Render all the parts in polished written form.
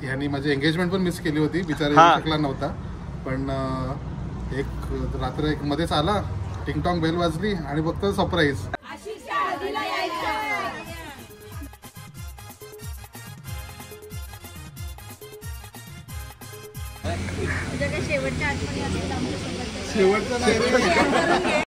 ह्यांनी माझी एंगेजमेंट पण मिस केली होती, बिचारा शकला नव्हता. पण एक रात्र एक मध्येच आला, टिंगटॉंग बेल वाजली आणि फक्त सरप्राईज. शेवटचं नाही.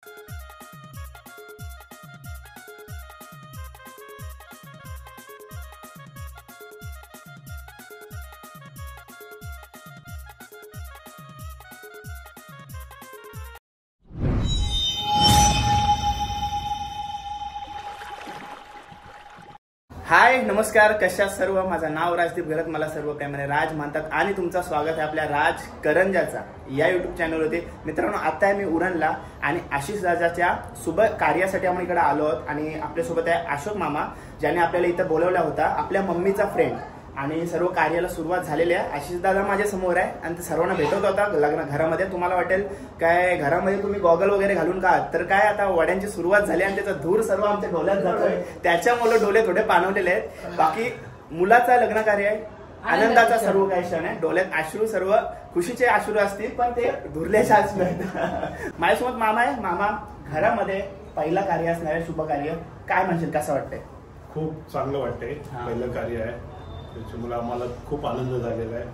हाय नमस्कार, कशा सर्व. माझं नाव राजदीप घरत, मला सर्व प्रेमाने राज म्हणतात आणि तुमचं स्वागत आहे आपल्या राज करंजाचा या युट्यूब चॅनलवरती. मित्रांनो, आता आहे मी उरणला आणि आशिष दादाच्या शुभ कार्यासाठी आपण इकडे आलो आहोत आणि आपल्यासोबत आहे अशोक मामा, ज्याने आपल्याला इथं बोलवला होता, आपल्या मम्मीचा फ्रेंड. आणि सर्व कार्याला सुरुवात झालेली आहे. आशिष दादा माझ्या समोर आहे आणि ते सर्वांना भेटवत होता लग्न घरामध्ये. तुम्हाला वाटेल काय घरामध्ये तुम्ही गॉगल वगैरे घालून का, तर काय आता वड्यांची सुरुवात झाली आणि त्याचा धूर सर्व आमच्या डोल्यात जातोय, त्याच्यामुळे डोले थोडे पाणवलेले आहेत. बाकी मुलाचा लग्न कार्य आहे, आनंदाचा सर्व काही क्षण आहे, डोल्यात अश्रू, सर्व खुशीचे अश्रू असतील पण ते धुरल्याचे अश्रू आहेत. माझ्यासोबत मामा आहे. मामा, घरामध्ये पहिला कार्य असणार आहे, शुभ कार्य, काय म्हणशील, कसं वाटतंय? खूप चांगलं वाटतंय. पहिलं कार्य आहे, त्याच्यामुळे आम्हाला खूप आनंद झालेला आहे.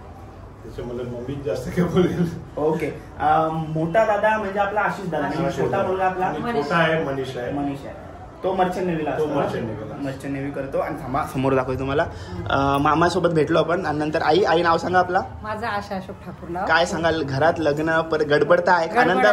त्याच्यामुळे मम्मी जास्त काय बोलेल. ओके. मोठा दादा म्हणजे आपला आशिष दादा, छोटा मुलगा आपला छोटा आहे मनीष आहे. मनीष आहे, तो मर्चंट नेव्हीला असतो. मर्चंट नेव्ही करतो. आणि थांबा, समोर दाखवतो तुम्हाला. मामा सोबत भेटलो आपण आणि नंतर आई नाव सांगा आपला. माझा आशा अशोक ठाकूर नाव. काय सांगाल, घरात लग्न पर गडबड आहे, आनंद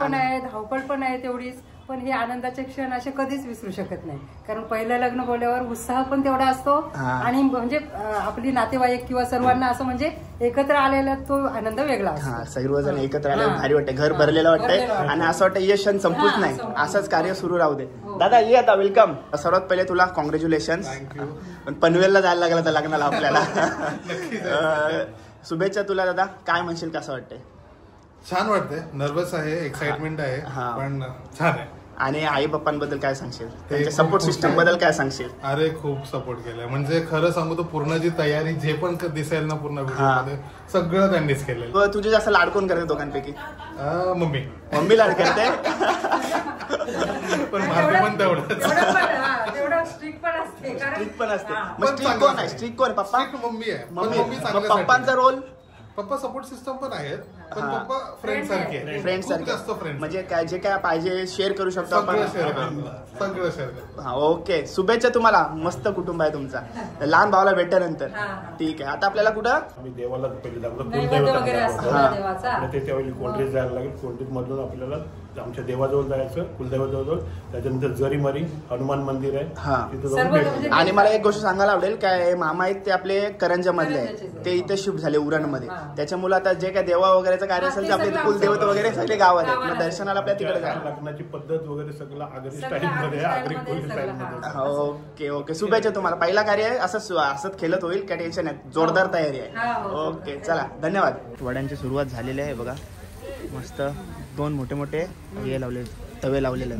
पण आहे, धावपळ पण आहे तेवढीच. पण हे आनंदाचे क्षण असे कधीच विसरू शकत नाही, कारण पहिलं लग्न बोलल्यावर उत्साह पण तेवढा असतो आणि म्हणजे आपली नातेवाईक किंवा सर्वांना असं म्हणजे एकत्र आलेला तो आनंद वेगळा असतो. सर्वजण एकत्र आले भारी वाटते, घर भरलेलं वाटतंय आणि असं वाटतं हे क्षण संपूच नाही, असंच कार्य सुरू राहू दे. दादा ये, आता वेलकम. सर्वात पहिले तुला कॉंग्रॅच्युलेशन. पण पनवेलला जायला लागला तर लग्नाला आपल्याला. शुभेच्छा तुला दादा. काय म्हणशील, कसं वाटतंय? छान वाटतंय, नर्वस आहे, एक्साइटमेंट आहे, पण छान आहे. आणि आई बाप्पांबद्दल काय सांगशील, त्यांच्या सपोर्ट सिस्टम बद्दल काय सांगशील? अरे खूप सपोर्ट केलाय, म्हणजे खरं सांगू तर पूर्ण जी तयारी जे पण दिसेल ना पूर्ण व्हिडिओमध्ये सगळं त्यांनीच केलेलं. तुझे जास्त लाड कोण करते दोघांपैकी? मम्मी लाड करते. पण माझं पण तेवढंच. स्ट्रिक्ट पण असते. स्ट्रिक्ट कोण? पप्पा? मम्मी आहे. पप्पांचा रोल? पप्पा सपोर्ट सिस्टम पण आहेत, पण पप्पा फ्रेंड सारखे जास्त फ्रेंड. म्हणजे जे काय पाहिजे शेअर करू शकतो आपण, सगळं शेअर. ओके. शुभेच्छा तुम्हाला. मस्त कुटुंब आहे तुमचा. लहान भावाला भेटल्यानंतर ठीक आहे. आता आपल्याला कुठं आम्ही देवाला पहिले ते त्यावेळी कोंडरीत जायला लागेल. कोंडरीत मधून आपल्याला आमच्या देवाजवळ जायचं, कुलदेवाजवळ. त्याच्यानंतर जरीमारी हनुमान मंदिर आहे. आणि मला एक गोष्ट सांगायला आवडेल, काय मामा आहेत ते आपले करंजा मधले आहे, ते इथे शिफ्ट झाले उरणमध्ये. त्याच्यामुळे आता जे काय देवा वगैरेचं कार्य असेल ते आपले कुलदेवत वगैरे सगळे गावात आहेत, दर्शनाला आपल्या तिकडे जायला. लग्नाची पद्धत वगैरे सगळं आगरी स्टाईल मध्ये, आगरी कोळी स्टाईल मध्ये. ओके. शुभेच्छा तुम्हाला. पहिला कार्य आहे, असंच खेळत होईल, काय टेन्शन आहे, जोरदार तयारी आहे. ओके, चला, धन्यवाद. वड्यांची सुरुवात झालेली आहे बघा. मस्त 2 मोठे हे लावले, तवे लावलेले.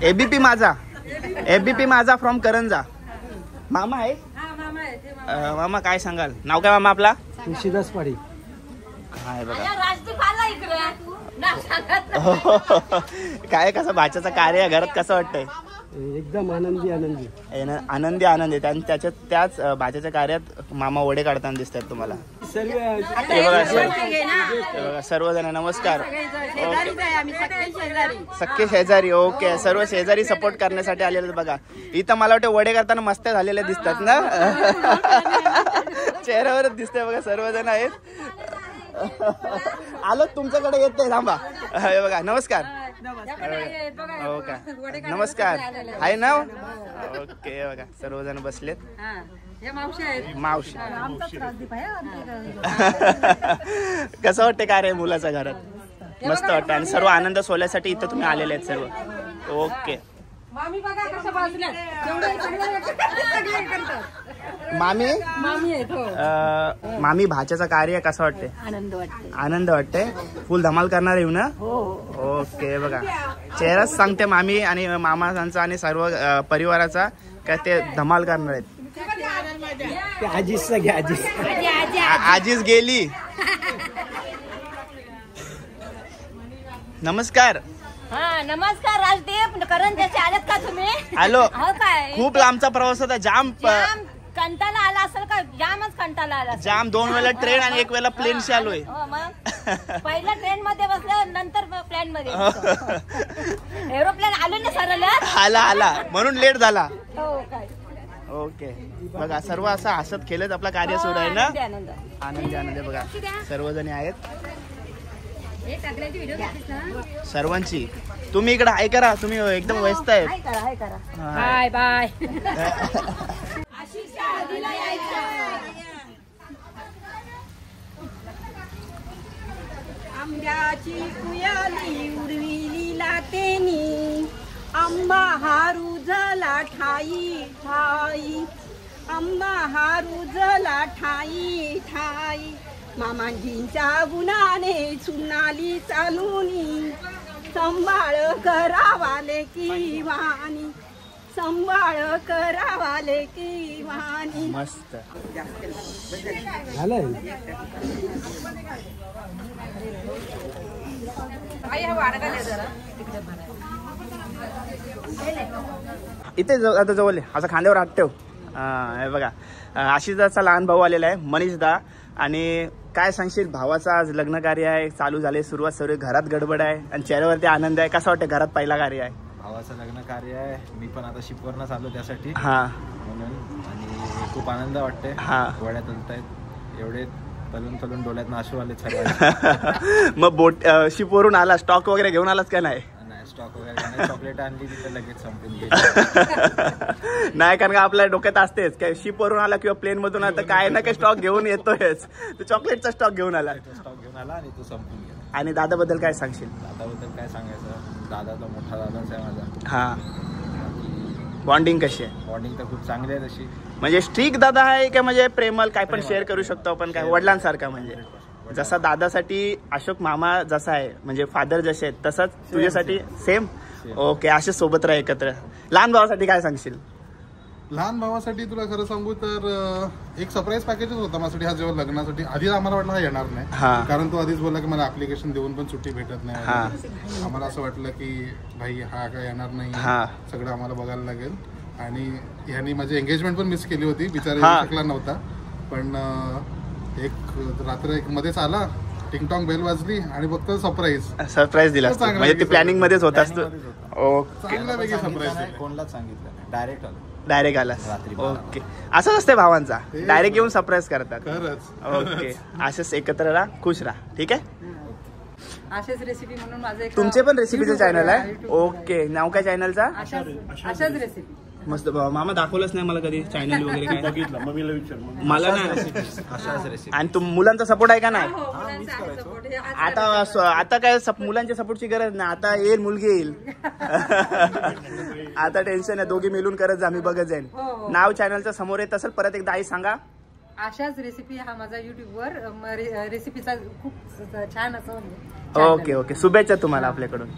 एबीपी माझा फ्रॉम करंजा. मामा आहे. मामा काय सांगाल, नाव काय मामा आपला? तुळशीदास पाडी. काय बघा काय, कसं भाच्याचं कार्य घरात कसं वाटतंय? एकदम आनंदी. आणि त्याच भाच्याच्या कार्यात मामा वडे काढताना दिसतात तुम्हाला. सर्वजण नमस्कार. सख्खे शेजारी. ओके. सर्व शेजारी सपोर्ट करण्यासाठी आलेले बघा. इथं मला वाटतं वडे करताना मस्त झालेले दिसतात ना, चेहऱ्यावरच दिसतंय बघा. सर्वजण आहेत. आलो तुमच्याकडे येत नाही, थांबा. हे बघा, नमस्कार. हो का, नमस्कार. आहे ना. ओके. बघा सर्वजण बसलेत. मावशी. कसं वाटतं काय रे मुलाच्या घरात? मस्त वाटतं आणि सर्व आनंद सोहळ्यासाठी इथं तुम्ही आलेले आहेत सर्व. ओके. मामी मामी भाच्याचं कार्य कसं वाटते? आनंद वाटते. फुल धमाल करणार येऊ ना? ओके. बघा चेहराच सांगते मामी आणि मामाचा आणि सर्व परिवाराचा काय ते धमाल करणार आहेत. ते आजीच घ्या आजीच. आजीच गेली. नमस्कार. हा नमस्कार राजदीप. करंजाचे आलेत का तुम्ही? हॅलो. हो काय? खूप लांबचा प्रवास होता. जाम कंटाळा आला असेल का? जामच कंटाळा आला. जाम 2 वेळा ट्रेन आणि 1 वेळा प्लेनशी आलोय. पहिल्या ट्रेन मध्ये बसलं नंतर प्लेन मध्ये. एरोप्लेन आलो ना सरळ. आला म्हणून लेट झाला. हो काय? ओके बघा सर्व असं हसत खेळत आपला कार्य सुरू आहे ना. आनंदी आनंद बघा सर्वजणी आहेत सर्वांची. तुम्ही इकडे हाय करा. तुम्ही एकदम व्यस्त आहे. Bye bye. आंब्याची कुयाली उडविली लाटेनी. आंबा हारू झाला ठाई ठाई. आंबा हारू झाला ठाई ठाई. मामांजींच्या गुणाने चुनाली चालूनी. संभाळ करावाले की वाणी. संभाळ करावाले की वाणी. मस्त झालंय. इथे आता जवळ असं खांद्यावर हात ठेव. हे बघा आशिषदाचा लहान भाऊ आलेला आहे मनीषदा. आणि काय सांगशील भावाचा आज लग्न कार्य आहे चालू झाले सुरुवात सर्व घरात गडबड आहे आणि चेहऱ्यावरती आनंद आहे. कसं वाटतं घरात पहिला कार्य आहे? भावाचं लग्न कार्य आहे. मी पण आता शिपवरनच आलो त्यासाठी. हा म्हणून आणि खूप आनंद वाटते. हा वड्यात उलतायत एवढे तलून डोळ्यात आशू आले सर्व. मग बोट शिपवरून आला स्टॉक वगैरे घेऊन आलाच का नाही? स्टॉक वगैरे चॉकलेट आणली तिथे लगेच संपून गेली. नाही कारण का आपल्या डोक्यात असतेच काय शिपवरून आला किंवा प्लेन मधून आला तर काय ना काय स्टॉक घेऊन येतोयच. तो चॉकलेटचा स्टॉक घेऊन आला आणि तो संपून गेला. आणि दादाबद्दल काय सांगशील? दादाबद्दल काय सांगायचं? दादा तो मोठा दादाच आहे माझा. हा बॉन्डिंग कशी आहे? बॉन्डिंग तर खूप चांगली आहे तशी. म्हणजे स्ट्रिक्ट दादा आहे का म्हणजे प्रेमल काय पण शेअर करू शकतो आपण काय वडिलांसारखा? म्हणजे जसा दादासाठी अशोक मामा जसा आहे म्हणजे फादर जसे आहेत तसंच तुझ्यासाठी सेम. ओके असे सोबत राहा एकत्र. लहान भावासाठी काय सांगशील? लहान भावासाठी तुला खरं सांगू तर एक सरप्राईज पॅकेजच होता माझ्यासाठी हा जेव्हा लग्नासाठी. आधी आम्हाला वाटलं हा येणार नाही कारण तो आधीच बोलला की मला ऍप्लिकेशन देऊन पण सुट्टी भेटत नाही. आम्हाला असं वाटलं की भाई हा काय येणार नाही सगळं आम्हाला बघायला लागेल. आणि ह्यांनी माझी एंगेजमेंट पण मिस केली होती बिचारा शकला नव्हता. पण एक रात्र एक मध्येच आला टिंगटॉंग बेल वाजली आणि फक्त सरप्राईज दिला. म्हणजे ते प्लॅनिंग मध्येच होत असतं. ओके सरप्राईज कोणालाच सांगितलं डायरेक्ट आला. ओके असंच असते भावांचा डायरेक्ट येऊन सरप्राईज करतात. ओके असेच एकत्र राहा खुश राहा. ठीक आहे. अशाच रेसिपी म्हणून माझं तुमचे पण रेसिपीचं चॅनल आहे? ओके नाव काय चॅनलचा? अशाच रेसिपी. मस्त मामा दाखवलंच नाही मला कधी चॅनल वगैरे काय. बघितलं मम्मीला विचार. मला नाही. आणि मुलांचा सपोर्ट आहे का नाही? आता काय मुलांच्या सपोर्टची गरज नाही. आता येईल मुलगी येईल. आता टेन्शन आहे. दोघी मिळून करत जा. मी बघत जाईन. नाव चॅनलच्या समोर येत असेल. परत एकदा आई सांगा. अशाच रेसिपी हा माझा युट्यूबवर रेसिपीचा खूप छान असं. ओके ओके शुभेच्छा तुम्हाला आपल्याकडून.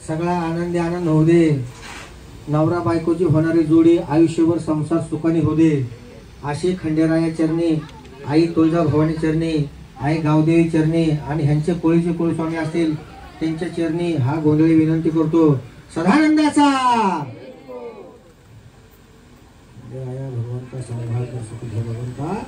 सगळा आनंदी आनंद होऊ दे. नवरा बायकोची होणारी जोडी आयुष्यभर संसार सुखाने होऊ दे अशी खंडेराया चरणी, आई तुळजाभवानी चरणी, आई गावदेवी चरणी आणि ह्यांचे कोळीचे कुलस्वामी असतील त्यांच्या चरणी हा गोंधळी विनंती करतो. सदानंदाचा भगवंता संभाळ कर सुख घे भगवंता.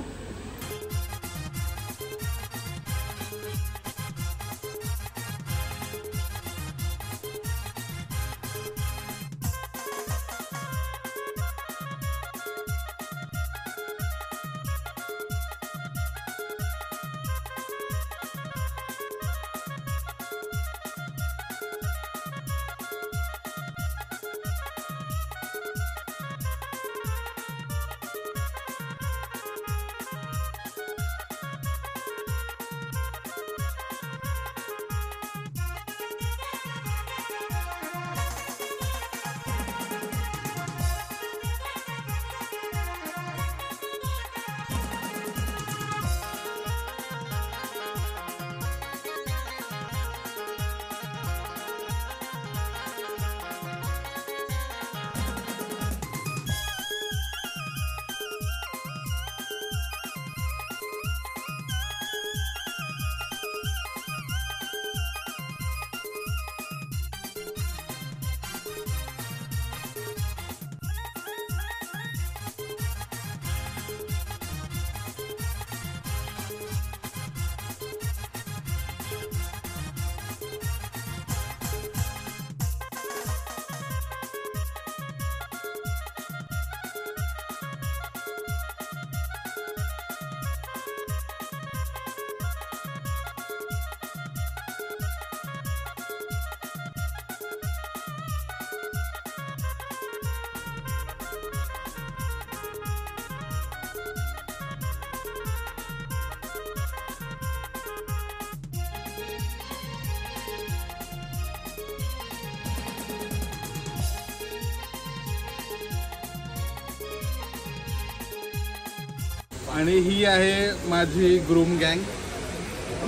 आणि ही आहे माझी ग्रूम गँग.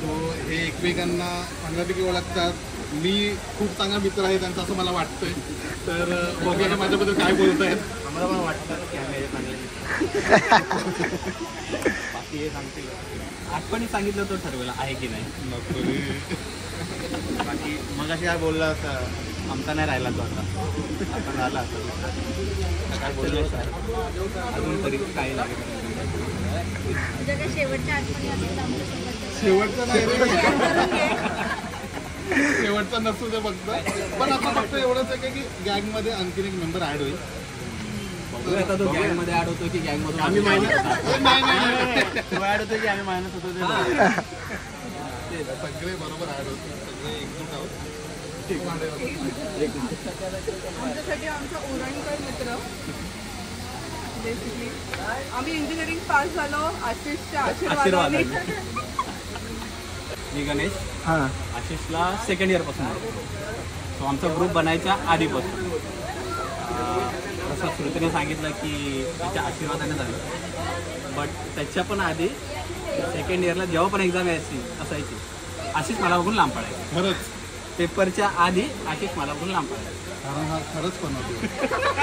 तो हे एकमेकांना चांगल्यापैकी ओळखतात. मी खूप चांगला मित्र आहे त्यांचा असं मला वाटतंय. तर बघूया हे माझ्याबद्दल काय बोलत आहेत. आम्हाला पण वाटतं की आम्ही बाकी हे सांगते आठवणी सांगितलं तो ठरवेला आहे की नाही. बाकी मग अशी काय बोलला असता आमचा नाही राहिला तो आता आपण राहिला असता काय बोललो अजून तरी काही लागेल. शेवटचं नाही रे, शेवटचं नसू दे फक्त. पण आता फक्त एवढंच आहे की गँग मध्ये आणखीन एक मेंबर ऍड होईल. आता तो गँग मध्ये ऍड होतो की गँग मधून आम्ही मायनस तो ऍड होतो की आम्ही मायनस होतो ते सगळे बरोबर ऍड होते. सगळे एकजूट आहोत. आमच्यासाठी आमचा उरणकर मित्र बेसिकली आम्ही इंजिनिअरिंग पास झालो आशिषच्या आशीर्वादाने. मी गणेश आशिषला सेकंड इयर पासून तो आमचा ग्रुप बनायच्या आधीपासून. जसं श्रुतीने सांगितलं की त्याच्या आशीर्वादाने झालं. बट त्याच्या पण आधी सेकंड इयरला जेव्हा पण एक्झाम असायची आशिष मला बघून लांब पडायचं. खरंच पेपरच्या आधी आशिष मला बघून लांब पडायचं. कारण हा खरंच पण होतो.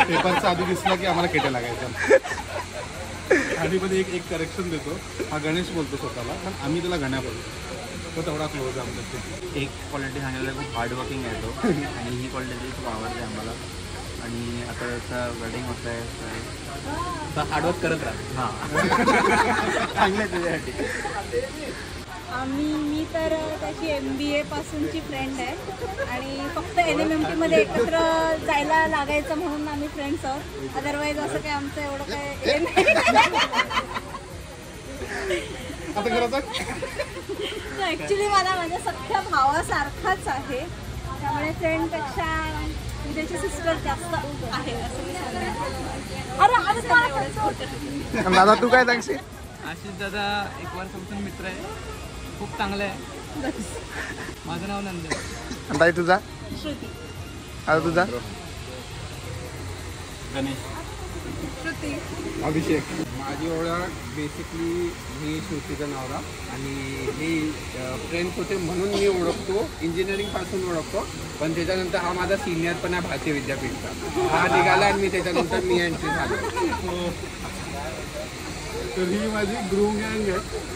पेपरच्या आधी दिसला की आम्हाला केटे लागायचं. आधी पण एक करेक्शन देतो. हा गणेश बोलतो स्वतःला पण आम्ही त्याला गण्या बोलतो. तो तेवढा क्लोज आहे आमच्या. एक क्वालिटी सांगायला खूप हार्डवर्किंग आहे तो आणि ही क्वालिटी खूप आवडते आम्हाला. आणि आता त्याचं वेडिंग होत आहे तर हार्डवर्क करत राहा. हां चांगलं आहे तुझ्यासाठी. मी तर त्याची MBA पासूनची फ्रेंड आहे आणि फक्त NMMT मध्ये एकत्र जायला लागायचं म्हणून आम्ही फ्रेंड्स आहोत. अदरवाईज असं काही आमचं एवढं काय ऍक्च्युली मला माझ्या सख्या भावासारखाच आहे. त्यामुळे फ्रेंडपेक्षा त्याची सिस्टर जास्त आहे असं मी सांगेन. दादा तू काय सांगशील? आशिष दादा एक वर्षापासून मित्र आहे. खूप चांगलं आहे. माझं नाव नंदन. ताई तुझा? श्रुती. आता तुझा? गणेश. श्रुती. अभिषेक. माझी ओळख बेसिकली मी श्रुतीचा नवरा आणि हे फ्रेंड्स होते म्हणून मी ओळखतो, इंजिनिअरिंग पासून ओळखतो. पण त्याच्यानंतर हा माझा सिनियर पण आहे भारतीय विद्यापीठचा. हा निघाला आणि मी त्याच्यानंतर मी एंट्री झालो. तर ही माझी ग्रूम गँग आहे.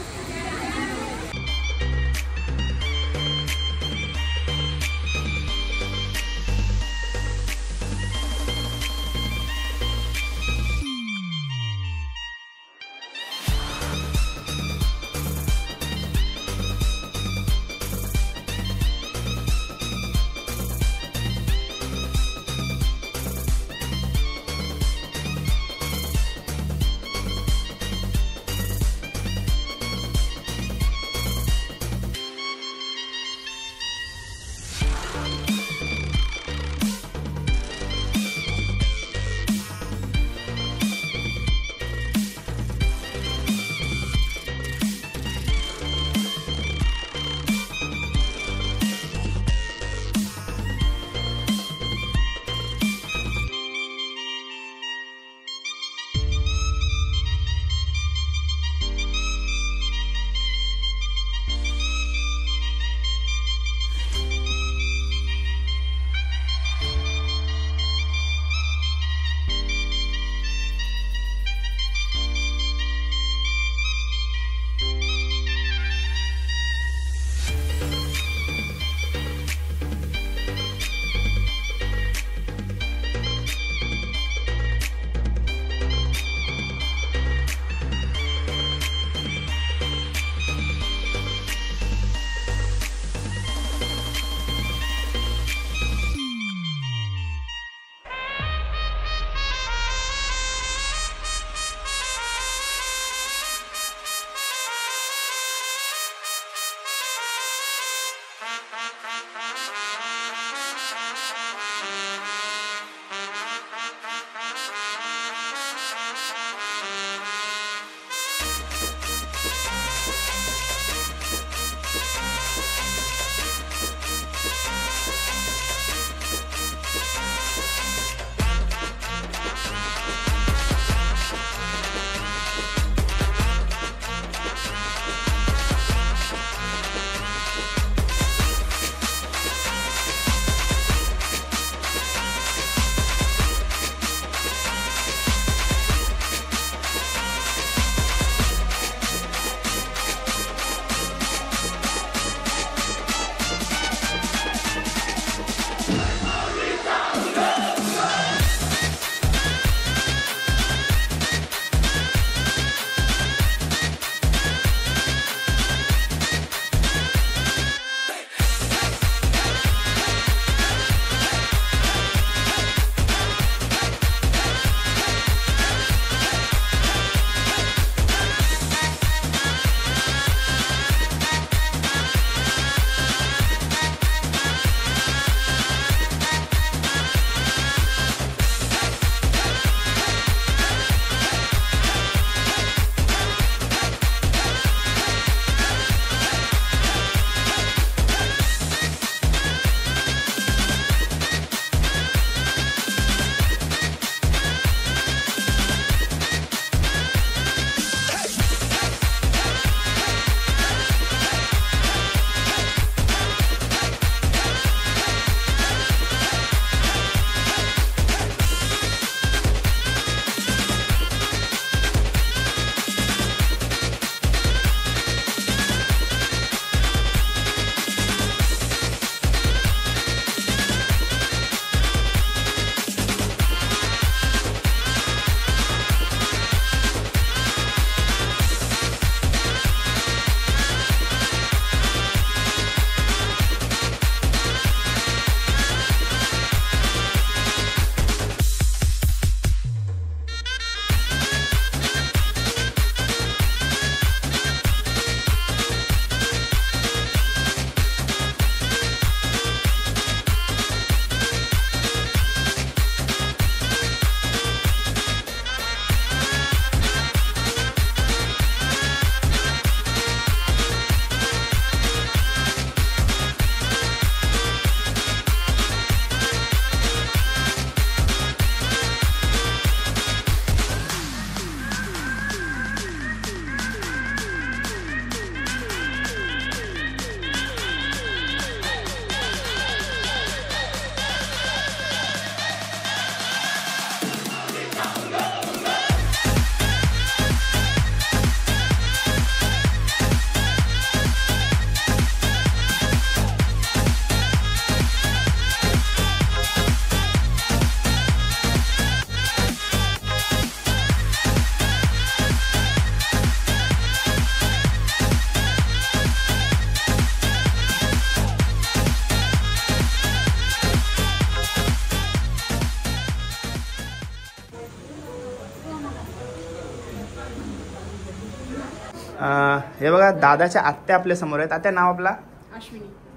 हे बघा दादाच्या आत्या आपल्या समोर आहेत. आत्या नाव आपला?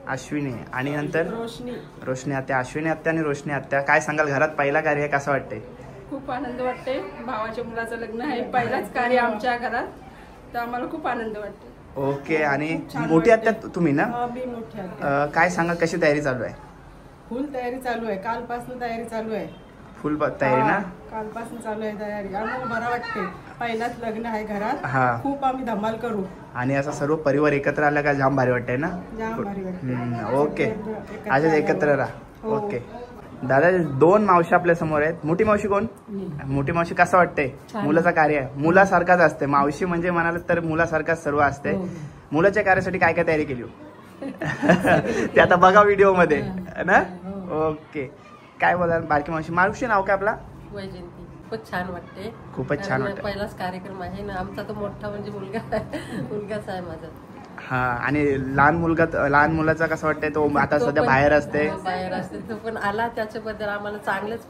अश्विनी. आणि नंतर रोशनी आत्या. अश्विनी आत्या आणि रोशनी आत्या. काय सांगाल, घरात पहिला कार्य कसं वाटतंय? खूप आनंद वाटते. भावाच्या मुलाचं लग्न आहे, पहिलाच कार्य आमच्या घरात, तर आम्हाला खूप आनंद वाटते. ओके. आणि मोठी आत्या तुम्ही ना? मी मोठी आत्या. काय सांगाल, कशी तयारी चालू आहे? फुल तयारी चालू आहे, कालपासून तयारी चालू आहे. फुल तयारी ना? कालपासून चालू आहे तयारी. आम्हाला बरं वाटते, पहिलाच लग्न आहे घरात, खूप आम्ही धमाल करू. आणि असं सर्व परिवार एकत्र आला का जाम भारी वाटतंय ना? जाम भारी वाटते. ओके, असेच एकत्र राहा. ओके. दादा 2 मावशी आपल्या समोर आहेत. मोठी मावशी कोण? मोठी मावशी. कसं वाटतंय मुलाचं कार्य? मुलासारखाच असते मावशी म्हणजे, म्हणाल तर मुलासारखाच सर्व असते. मुलाच्या कार्यासाठी काय काय तयारी केली ते आता बघा व्हिडिओ मध्ये ना. ओके. काय बोला बारकी मावशी? मावशी नाव काय आपला? वैजयंती. खूपच छान वाटते. खूपच छान वाटते. पहिलाच कार्यक्रम आहे ना आमचा, तो मोठा म्हणजे मुलगाच आहे माझा. हा. आणि लहान मुलाचा कसं वाटतंय? तो आता सध्या बाहेर असते. तो पण आला, त्याच्याबद्दल आम्हाला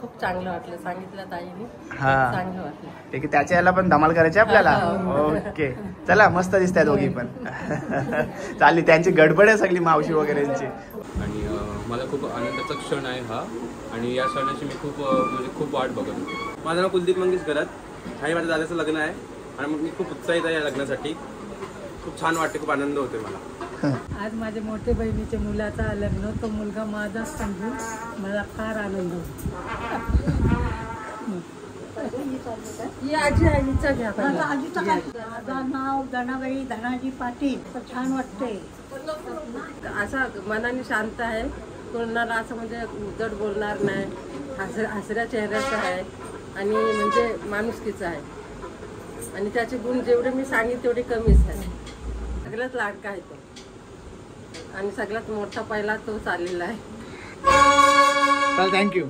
खूप चांगलं वाटलं. सांगितलं ताईने, चांगलं वाटलं. ठीक आहे. त्याच्या याला पण धमाल करायची आपल्याला. ओके. चला, मस्त दिसत आहे दोघी पण. चालली त्यांची गडबड आहे सगळी मावशी वगैरेची. आणि मला खूप आनंदाचा क्षण आहे हा, आणि या क्षणाची मी खूप वाट बघत होतो. माझं नाव कुलदीप मंगेश गरात आणि माझ्या दादाचं लग्न आहे, आणि मग मी खूप उत्साहित आहे या लग्नासाठी. खूप छान वाटते, खूप आनंद होते मला. आज माझ्या मोठ्या बहिणीच्या मुलाचा लग्न, तो मुलगा माझा समजून मला फार आनंद होतो. माझं नाव धनाबाई धनाजी पाटील. छान वाटते. असं मनाने शांत आहे, कोणाला असं म्हणजे उद्धट बोलणार नाही, हसऱ्या चेहऱ्याचं आहे, आणि म्हणजे माणुसकीचं आहे. आणि त्याचे गुण जेवढे मी सांगितले तेवढे कमीच आहे. सगळ्यात लाडका आहे तो, आणि सगळ्यात मोठा पहिला तो चाललेला आहे. थँक्यू.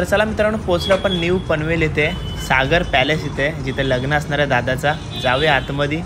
तर चला मित्रांनो, पोहोचलो आपण न्यू पनवेल इथे, सागर पॅलेस इथे, जिथे लग्न असणार आहे दादाचा. जाऊया आतमध्ये.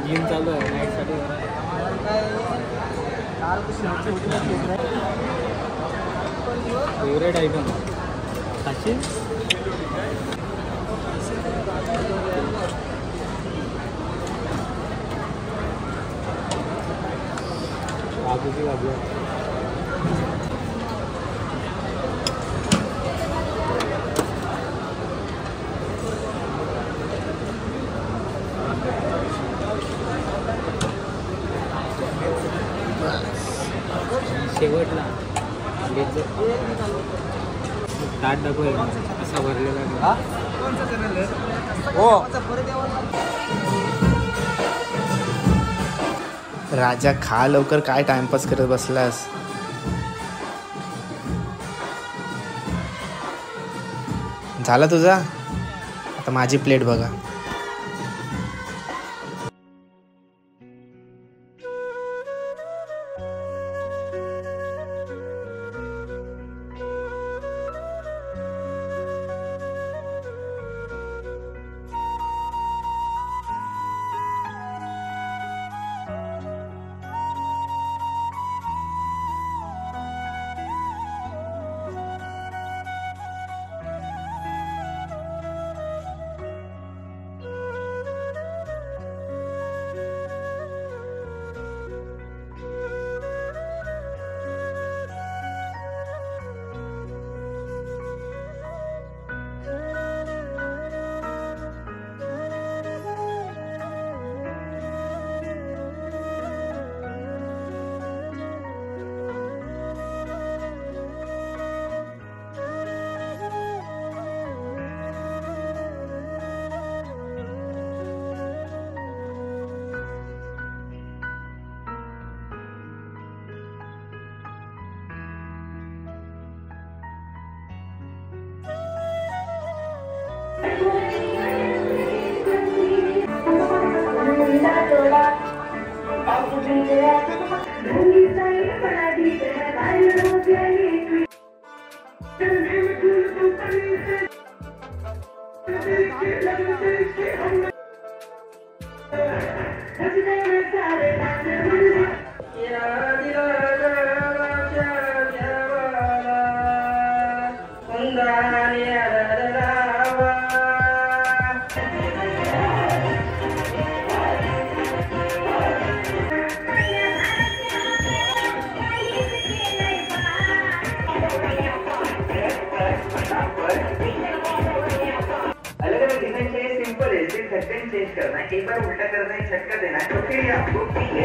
जिम चालू आहे नाईटसाठी. फेवरेट आयटम खाशील? काजूची भाजी आहे. शेवटला ताट दाखव असा भरलेला. राजा खा लवकर, काय टाइमपास करत बसलास. झाला तुझा? आता माझी प्लेट बघा. चेंज करना है, एक बार उल्टा करना है, झटका देना है, तो फिर आपको पीछे